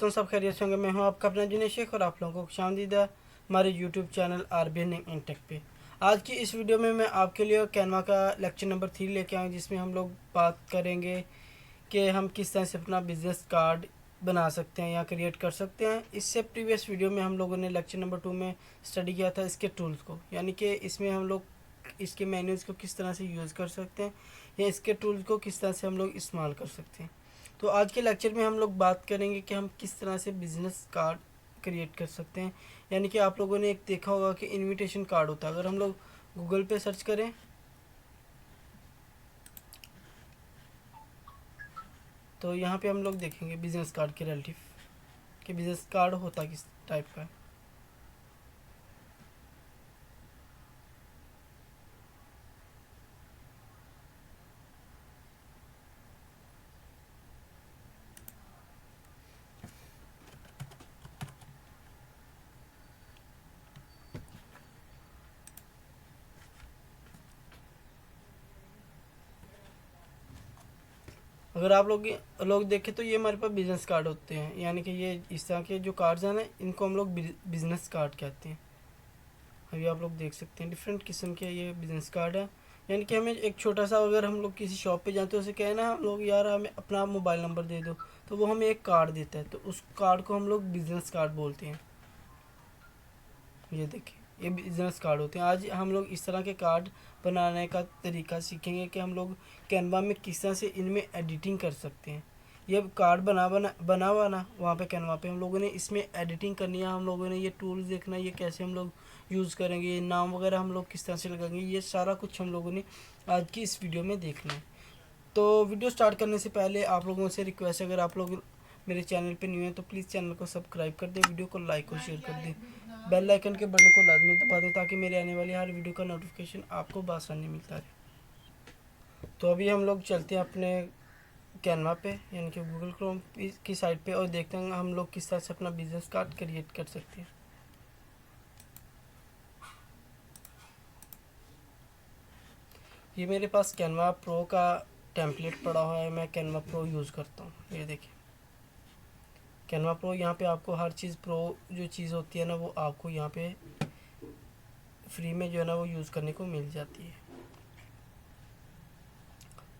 तो सब खैरियत से होंगे। मैं हूं आपका अपना जुनेद शेख और आप लोगों को खुशामदीदा हमारे यूट्यूब चैनल आरबीएन इन टेक पे। आज की इस वीडियो में मैं आपके लिए कैनवा का लेक्चर नंबर 3 लेके आया हूं, जिसमें हम लोग बात करेंगे कि हम किस तरह से अपना बिजनेस कार्ड बना सकते हैं या क्रिएट कर सकते हैं। इससे प्रीवियस वीडियो में हम लोगों ने लेक्चर नंबर 2 में स्टडी किया था इसके टूल्स को, यानी कि इसमें हम लोग इसके मेन्यूज़ को किस तरह से यूज़ कर सकते हैं या इसके टूल्स को किस तरह से हम लोग इस्तेमाल कर सकते हैं। तो आज के लेक्चर में हम लोग बात करेंगे कि हम किस तरह से बिज़नेस कार्ड क्रिएट कर सकते हैं। यानी कि आप लोगों ने एक देखा होगा कि इनविटेशन कार्ड होता है। अगर हम लोग गूगल पे सर्च करें तो यहाँ पे हम लोग देखेंगे बिज़नेस कार्ड के रिलेटिव कि बिज़नेस कार्ड होता किस टाइप का है। अगर आप लोग देखें तो ये हमारे पास बिज़नेस कार्ड होते हैं, यानी कि ये इस तरह के जो कार्ड्स हैं ना, इनको हम लोग बिज़नेस कार्ड कहते हैं। अभी आप लोग देख सकते हैं डिफरेंट किस्म के ये बिज़नेस कार्ड है। यानी कि हमें एक छोटा सा, अगर हम लोग किसी शॉप पे जाते हैं उसे कहें ना हम लोग यार हमें अपना मोबाइल नंबर दे दो, तो वो हमें एक कार्ड देता है, तो उस कार्ड को हम लोग बिज़नेस कार्ड बोलते हैं। ये देखिए ये बिज़नेस कार्ड होते हैं। आज हम लोग इस तरह के कार्ड बनाने का तरीका सीखेंगे कि हम लोग कैनवा में किस तरह से इनमें एडिटिंग कर सकते हैं। ये कार्ड बना हुआ ना वहाँ पे कैनवा पे, हम लोगों ने इसमें एडिटिंग करनी है। हम लोगों ने ये टूल्स देखना है, ये कैसे हम लोग यूज़ करेंगे, ये नाम वगैरह हम लोग किस तरह से लगाएंगे, ये सारा कुछ हम लोगों ने आज की इस वीडियो में देखना है। तो वीडियो स्टार्ट करने से पहले आप लोगों से रिक्वेस्ट है, अगर आप लोग मेरे चैनल पे न्यू हैं तो प्लीज़ चैनल को सब्सक्राइब कर दें, वीडियो को लाइक और शेयर कर दें, बेल आइकन के बटन को लाजमी दबा दें ताकि मेरे आने वाली हर वीडियो का नोटिफिकेशन आपको बआसानी मिलता रहे। तो अभी हम लोग चलते हैं अपने कैनवा पे, यानी कि गूगल क्रोम की साइट पे, और देखते हैं हम लोग किस तरह से अपना बिजनेस कार्ड क्रिएट कर सकते हैं। ये मेरे पास कैनवा प्रो का टेम्पलेट पड़ा हुआ है, मैं कैनवा प्रो यूज़ करता हूँ। ये देखिए कैनवा प्रो, यहाँ पे आपको हर चीज़ प्रो जो चीज़ होती है ना वो आपको यहाँ पे फ्री में जो है ना वो यूज़ करने को मिल जाती है।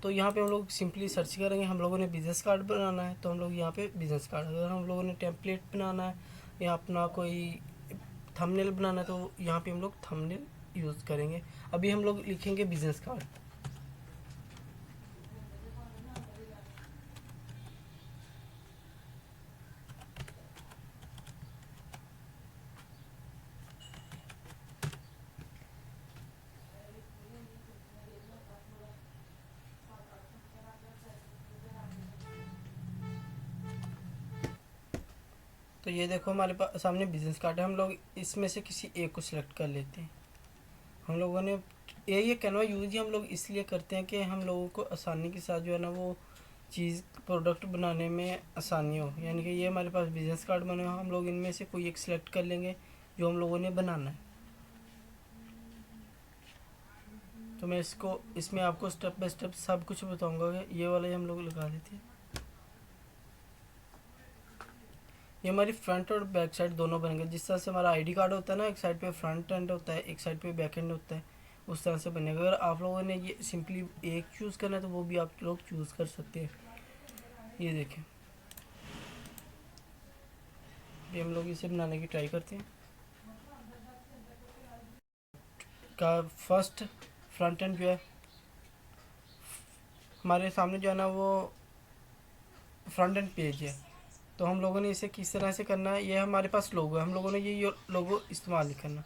तो यहाँ पे हम लोग सिंपली सर्च करेंगे, हम लोगों ने बिज़नेस कार्ड बनाना है तो हम लोग यहाँ पे बिज़नेस कार्ड, अगर हम लोगों ने टेम्पलेट बनाना है या अपना कोई थंबनेल बनाना है तो यहाँ पे हम लोग थंबनेल यूज़ करेंगे। अभी हम लोग लिखेंगे बिज़नेस कार्ड। तो ये देखो हमारे पास सामने बिज़नेस कार्ड है। हम लोग इसमें से किसी एक को सिलेक्ट कर लेते हैं। हम लोगों ने ये कैनवा यूज़ ही हम लोग इसलिए करते हैं कि हम लोगों को आसानी के साथ जो है ना वो चीज़ प्रोडक्ट बनाने में आसानी हो। यानी कि ये हमारे पास बिज़नेस कार्ड बने हो, हम लोग इनमें से कोई एक सिलेक्ट कर लेंगे जो हम लोगों ने बनाना है। तो मैं इसमें आपको स्टेप बाय स्टेप सब कुछ बताऊंगा कि ये वाला ही हम लोग लगा देते हैं। ये हमारी फ्रंट और बैक साइड दोनों बनेंगे। जिस तरह से हमारा आईडी कार्ड होता है ना, एक साइड पे फ्रंट एंड होता है, एक साइड पे बैक एंड होता है, उस तरह से बनेगा। अगर आप लोगों ने ये सिंपली एक चूज़ करना है तो वो भी आप लोग चूज़ कर सकते हैं। ये देखें, ये हम लोग इसे बनाने की ट्राई करते हैं। का फर्स्ट फ्रंट एंड जो है हमारे सामने जो है ना वो फ्रंट एंड पेज है। तो हम लोगों ने इसे किस तरह से करना है, ये हमारे पास लोगो है, हम लोगों ने ये लोगो इस्तेमाल नहीं करना।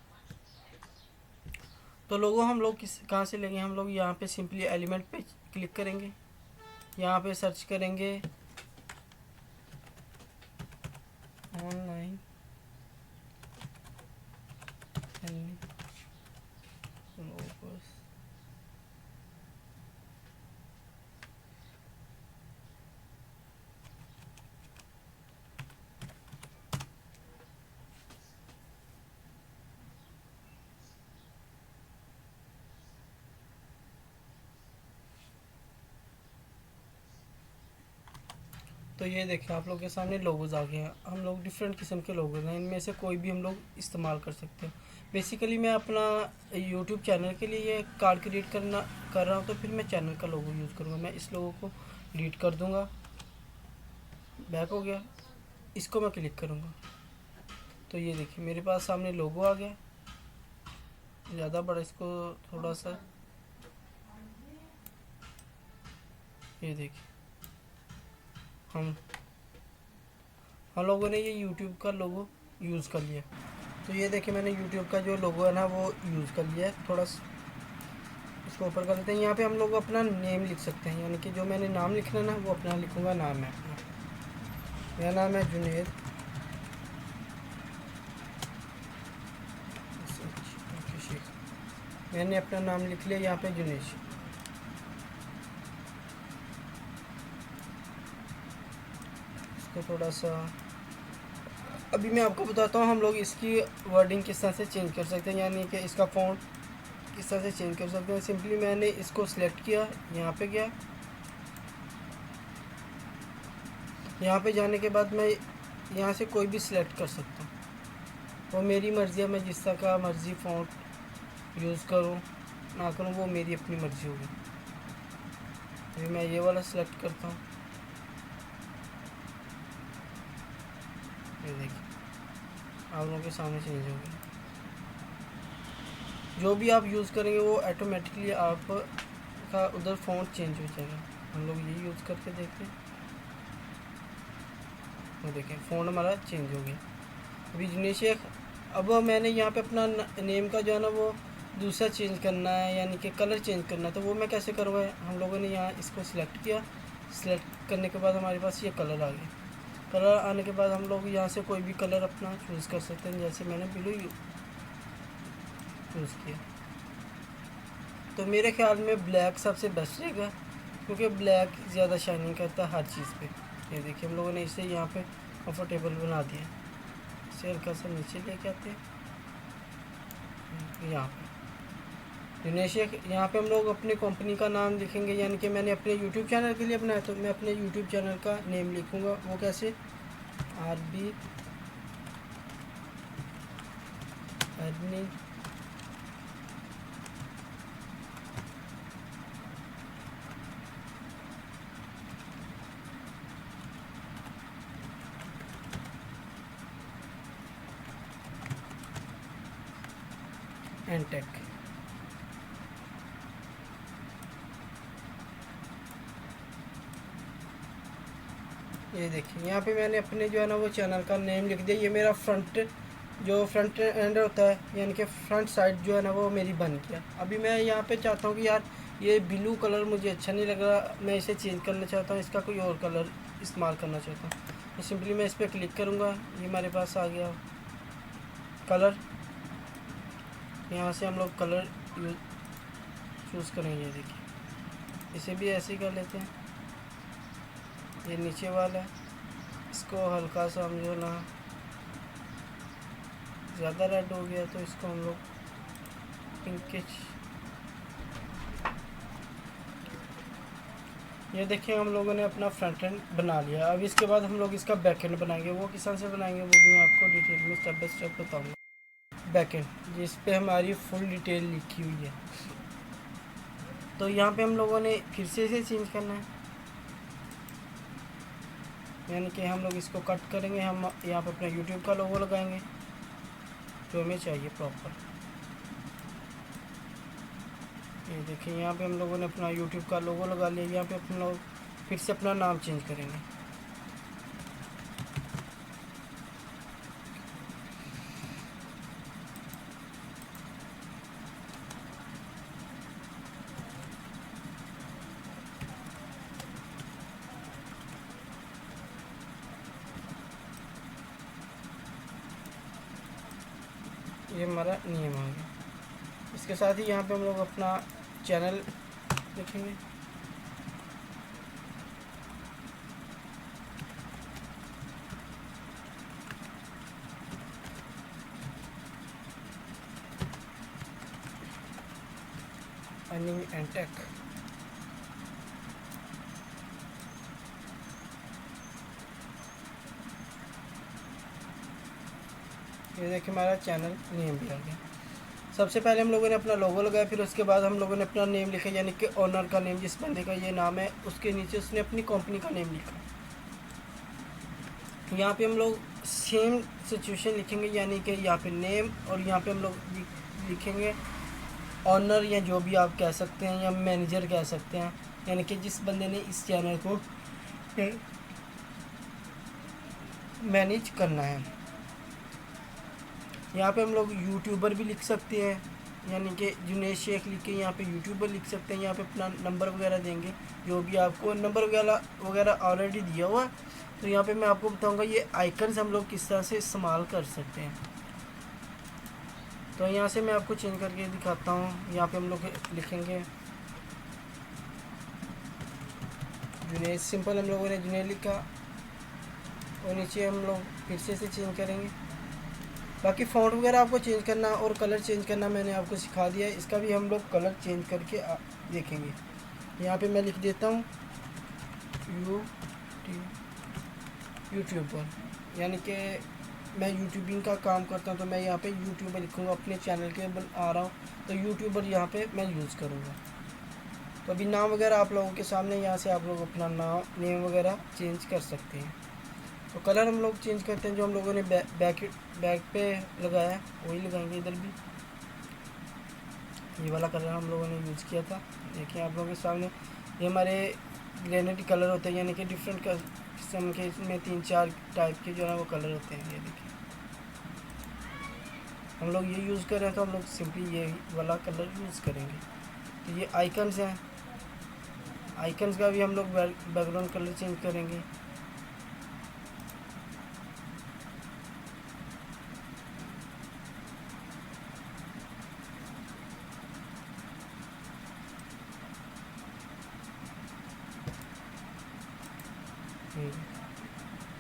तो लोगो हम लोग किस कहाँ से लेंगे, हम लोग यहाँ पे सिंपली एलिमेंट पे क्लिक करेंगे, यहाँ पे सर्च करेंगे ऑनलाइन लोगोस। तो ये देखें आप लोग के सामने लोगोज आ गए हैं। हम लोग डिफरेंट किस्म के लोगोज हैं, इनमें से कोई भी हम लोग इस्तेमाल कर सकते हैं। बेसिकली मैं अपना यूट्यूब चैनल के लिए ये कार्ड क्रिएट कर रहा हूँ, तो फिर मैं चैनल का लोगो यूज़ करूँगा। मैं इस लोगो को डिलीट कर दूँगा, बैक हो गया, इसको मैं क्लिक करूँगा तो ये देखिए मेरे पास सामने लोगो आ गया। ज़्यादा बड़ा इसको थोड़ा सा, ये देखिए हम लोगों ने ये YouTube का लोगो यूज़ कर लिया। तो ये देखिए मैंने YouTube का जो लोगो है ना वो यूज़ कर लिया है। थोड़ा सा इसको ऊपर कर लेते हैं। यहाँ पे हम लोग अपना नेम लिख सकते हैं, यानी कि जो मैंने नाम लिखना है ना वो अपना लिखूँगा। नाम है अपना, मेरा नाम है जुनेद। मैंने अपना नाम लिख लिया यहाँ पे जुनेश। इसको थोड़ा सा, अभी मैं आपको बताता हूँ हम लोग इसकी वर्डिंग किस तरह से चेंज कर सकते हैं, यानी कि इसका फ़ॉन्ट किस तरह से चेंज कर सकते हैं। सिंपली मैंने इसको सिलेक्ट किया, यहाँ पे गया, यहाँ पे जाने के बाद मैं यहाँ से कोई भी सिलेक्ट कर सकता हूँ। वो मेरी मर्ज़ी है, मैं जिस तरह का मर्ज़ी फ़ॉन्ट यूज़ करूँ ना करूँ वो मेरी अपनी मर्ज़ी होगी। अभी मैं ये वाला सिलेक्ट करता हूँ, ये देखिए आप लोगों के सामने चेंज हो गया। जो भी आप यूज़ करेंगे वो ऑटोमेटिकली आपका उधर फ़ॉन्ट चेंज हो जाएगा। हम लोग ये यूज़ करके देखते हैं, वो देखें फ़ॉन्ट हमारा चेंज हो गया। अभी जुनेश शेख, अब मैंने यहाँ पे अपना नेम का जो है ना वो दूसरा चेंज करना है, यानी कि कलर चेंज करना है। तो वो मैं कैसे करूँगा, हम लोगों ने यहाँ इसको सिलेक्ट किया, सिलेक्ट करने के बाद हमारे पास ये कलर आ गया। कलर आने के बाद हम लोग यहाँ से कोई भी कलर अपना चूज़ कर सकते हैं, जैसे मैंने ब्लू चूज़ किया। तो मेरे ख्याल में ब्लैक सबसे बेस्ट रहेगा, क्योंकि ब्लैक ज़्यादा शाइनिंग करता है हर चीज़ पे। ये देखिए हम लोगों ने इसे यहाँ पे कंफर्टेबल बना दिया। इसे हल्का सा नीचे लेके आते हैं यहाँ पे दिनेश। यहाँ पे हम लोग अपनी कंपनी का नाम लिखेंगे, यानी कि मैंने अपने यूट्यूब चैनल के लिए बनाया, तो मैं अपने यूट्यूब चैनल का नेम लिखूँगा। वो कैसे, RB अर्निंग एंड टेक। ये देखिए यहाँ पे मैंने अपने जो है ना वो चैनल का नेम लिख दिया। ये मेरा फ्रंट एंड होता है, यानी कि फ्रंट साइड जो है ना वो मेरी बन गया। अभी मैं यहाँ पे चाहता हूँ कि यार ये ब्लू कलर मुझे अच्छा नहीं लग रहा, मैं इसे चेंज करना चाहता हूँ, इसका कोई और कलर इस्तेमाल करना चाहता हूँ। तो सिंपली मैं इस पर क्लिक करूँगा, ये हमारे पास आ गया कलर। यहाँ से हम लोग कलर चूज़ करेंगे। देखिए इसे भी ऐसे ही कर लेते हैं। ये नीचे वाला है, इसको हल्का सा हम जो ना ज़्यादा रेड हो गया तो इसको हम लोग पिंकिश। ये देखिए हम लोगों ने अपना फ्रंट एंड बना लिया। अब इसके बाद हम लोग इसका बैक एंड बनाएंगे। वो किस तरह से बनाएंगे वो भी मैं आपको डिटेल में स्टेप बाय स्टेप बताऊँगा। बैक एंड जिस पे हमारी फुल डिटेल लिखी हुई है, तो यहाँ पे हम लोगों ने फिर से इसे चेंज करना है, यानी कि हम लोग इसको कट करेंगे। हम यहाँ पे अपना यूट्यूब का लोगो लगाएंगे जो हमें चाहिए प्रॉपर। ये देखिए यहाँ पे हम लोगों ने अपना यूट्यूब का लोगो लगा लिया। यहाँ पे अपन लोग फिर से अपना नाम चेंज करेंगे। ये हमारा नियम आ गया। इसके साथ ही यहाँ पे हम लोग अपना चैनल लिखेंगे। Earning and tech. ये देखिए हमारा चैनल नेम भी आ गया। सबसे पहले हम लोगों ने अपना लोगो लगाया, फिर उसके बाद हम लोगों ने अपना नेम लिखा, यानी कि ओनर का नेम, जिस बंदे का ये नाम है उसके नीचे उसने अपनी कंपनी का नेम लिखा। यहाँ पे हम लोग सेम सिचुएशन लिखेंगे, यानी कि यहाँ पे नेम, और यहाँ पे हम लोग लिखेंगे ऑनर, या जो भी आप कह सकते हैं, या मैनेजर कह सकते हैं, यानी कि जिस बंदे ने इस चैनल को मैनेज करना है। यहाँ पे हम लोग यूट्यूबर भी लिख सकते हैं, यानी कि जुनेद शेख लिख के यहाँ पे यूट्यूबर लिख सकते हैं। यहाँ पे अपना नंबर वगैरह देंगे, जो भी आपको नंबर वगैरह ऑलरेडी दिया हुआ है। तो यहाँ पे मैं आपको बताऊँगा ये आइकन्स हम लोग किस तरह से इस्तेमाल कर सकते हैं। तो यहाँ से मैं आपको चेंज करके दिखाता हूँ। यहाँ पे हम लोग लिखेंगे जुनेद, सिंपल हम लोगों ने जुनेद लिखा, और नीचे हम लोग फिर से चेंज करेंगे। बाकी फ़ॉन्ट वगैरह आपको चेंज करना और कलर चेंज करना मैंने आपको सिखा दिया है, इसका भी हम लोग कलर चेंज करके देखेंगे। यहाँ पे मैं लिख देता हूँ यूट्यूबर, यानी कि मैं यूट्यूबिंग का काम करता हूँ, तो मैं यहाँ पे यूट्यूबर लिखूँगा, अपने चैनल के आ रहा हूँ तो यूट्यूबर यहाँ पे मैं यूज़ करूँगा। तो अभी नाम वगैरह आप लोगों के सामने, यहाँ से आप लोग अपना नेम वगैरह चेंज कर सकते हैं। तो कलर हम लोग चेंज करते हैं, जो हम लोगों ने बैक पे लगाया है वही लगाएंगे इधर भी। ये वाला कलर हम लोगों ने यूज़ किया था, देखिए आप लोगों के सामने। ये हमारे ग्रेनाइट कलर होते हैं, यानी कि डिफरेंट किस्म के, इसमें 3-4 टाइप के जो है वो कलर होते हैं। ये देखिए हम लोग ये यूज़ कर रहे हैं, तो हम लोग सिंपली ये वाला कलर यूज़ करेंगे। तो ये आइकन्स हैं, आइकन्स का भी हम लोग बैकग्राउंड कलर चेंज करेंगे।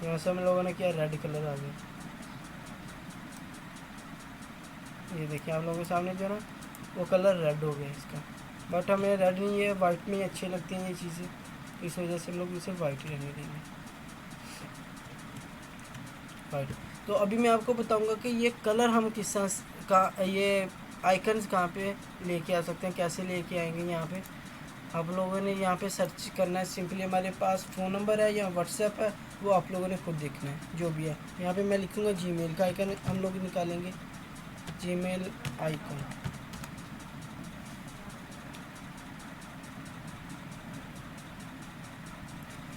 यहाँ से हम लोगों ने किया रेड कलर आ गया। ये देखिए आप लोगों के सामने जो है ना वो कलर रेड हो गया इसका, बट हमें रेड नहीं है, वाइट में ही अच्छी लगती हैं ये चीज़ें, तो इस वजह से हम लोग इसे वाइट ही रहने देंगे, वाइट। तो अभी मैं आपको बताऊंगा कि ये कलर हम किस तरह का, ये आइकन्स कहाँ पे लेके आ सकते हैं, कैसे लेके आएंगे। यहाँ पे आप लोगों ने यहाँ पे सर्च करना है, सिंपली हमारे पास फ़ोन नंबर है या व्हाट्सएप है, वो आप लोगों ने खुद देखना है जो भी है। यहाँ पे मैं लिखूँगा जीमेल का आइकन हम लोग निकालेंगे, जीमेल आइकन।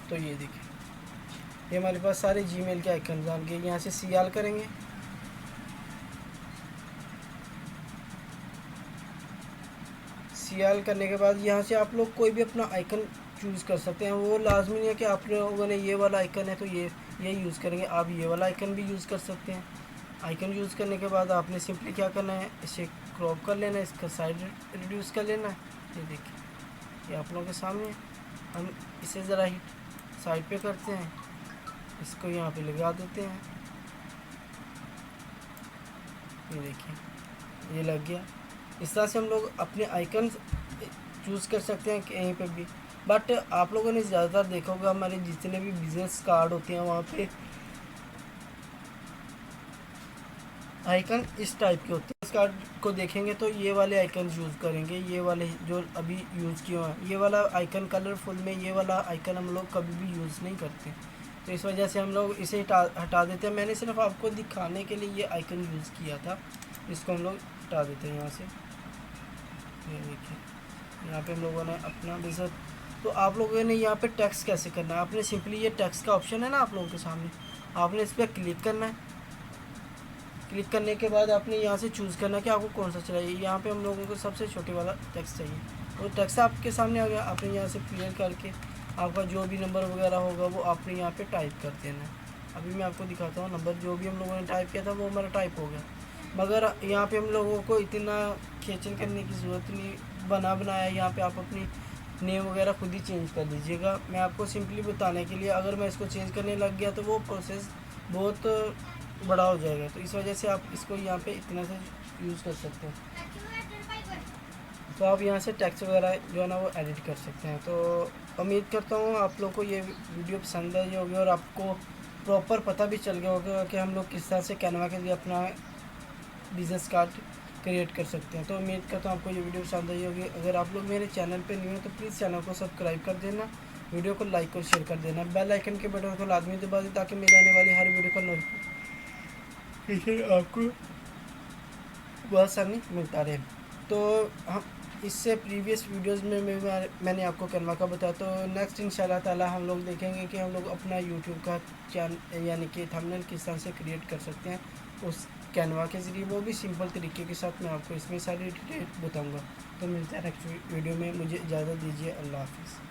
तो ये देखिए ये हमारे पास सारे जीमेल के आइकन आ गए। यहाँ से सीआल करेंगे, सीआल करने के बाद यहाँ से आप लोग कोई भी अपना आइकन चूज़ कर सकते हैं। वो लाजमी नहीं है कि आप लोगों ने ये वाला आइकन है तो ये यूज़ करेंगे, आप ये वाला आइकन भी यूज़ कर सकते हैं। आइकन यूज़ करने के बाद आपने सिंपली क्या करना है, इसे क्रॉप कर लेना है, इसका साइड रिड्यूस कर लेना है। ये देखिए ये आप लोगों के सामने, हम इसे ज़रा ही साइड पे करते हैं, इसको यहाँ पे लगा देते हैं। ये देखिए ये लग गया। इस तरह से हम लोग अपने आइकन चूज़ कर सकते हैं कहीं पे भी। बट आप लोगों ने ज़्यादातर देखा होगा हमारे जितने भी बिजनेस कार्ड होते हैं वहाँ पे आइकन इस टाइप के होते हैं। इस कार्ड को देखेंगे तो ये वाले आइकन यूज़ करेंगे, ये वाले जो अभी यूज़ किए हुए हैं, ये वाला आइकन कलरफुल में ये वाला आइकन हम लोग कभी भी यूज़ नहीं करते, तो इस वजह से हम लोग इसे हटा देते हैं। मैंने सिर्फ आपको दिखाने के लिए ये आइकन यूज़ किया था, इसको हम लोग हटा देते हैं यहाँ से। ये देखिए यहाँ पे हम लोगों ने अपना बिजनेस, तो आप लोगों ने यहाँ पे टैक्स कैसे करना है, आपने सिंपली ये टैक्स का ऑप्शन है ना आप लोगों के सामने, आपने इस पर क्लिक करना है। क्लिक करने के बाद आपने यहाँ से चूज़ करना है कि आपको कौन सा चाहिए। यहाँ पे हम लोगों को सबसे छोटे वाला टैक्स चाहिए, और टैक्स आपके सामने आ गया। आपने यहाँ से क्लियर करके आपका जो भी नंबर वगैरह होगा वो आपने यहाँ पे टाइप कर देना है। अभी मैं आपको दिखाता हूँ नंबर जो भी हम लोगों ने टाइप किया था वो हमारा टाइप हो गया, मगर यहाँ पे हम लोगों को इतना खींचन करने की ज़रूरत नहीं, बनाया यहाँ पे आप अपनी नेम वगैरह खुद ही चेंज कर लीजिएगा। मैं आपको सिंपली बताने के लिए, अगर मैं इसको चेंज करने लग गया तो वो प्रोसेस बहुत बड़ा हो जाएगा, तो इस वजह से आप इसको यहाँ पे इतना से यूज़ कर सकते हैं। तो आप यहाँ से टेक्स्ट वगैरह जो है ना वो एडिट कर सकते हैं। तो उम्मीद करता हूँ आप लोग को ये वीडियो पसंद आई होगी और आपको प्रॉपर पता भी चल गया होगा कि हम लोग किस तरह से कैनवा के लिए अपना बिजनेस कार्ड क्रिएट कर सकते हैं। तो उम्मीद करता हूँ आपको ये वीडियो पसंद आई होगी। अगर आप लोग मेरे चैनल पे न्यू हैं तो प्लीज़ चैनल को सब्सक्राइब कर देना, वीडियो को लाइक और शेयर कर देना, बेल आइकन के बटन को लाजमी दबा दें ताकि मेरे आने वाली हर वीडियो का नोटिफिकेशन आपको आसानी मिलता रहे। तो हम इससे प्रीवियस वीडियोस में मैंने आपको कैनवा का बताया। तो नेक्स्ट इंशाल्लाह ताला हम लोग देखेंगे कि हम लोग अपना यूट्यूब का चैनल यानी कि थंबनेल किस तरह से क्रिएट कर सकते हैं उस कैनवा के ज़रिए, वो भी सिंपल तरीके के साथ मैं आपको इसमें सारी डिटेल बताऊंगा। तो मिलते हैं नेक्स्ट वीडियो में, मुझे इजाज़त दीजिए, अल्लाह हाफिज़।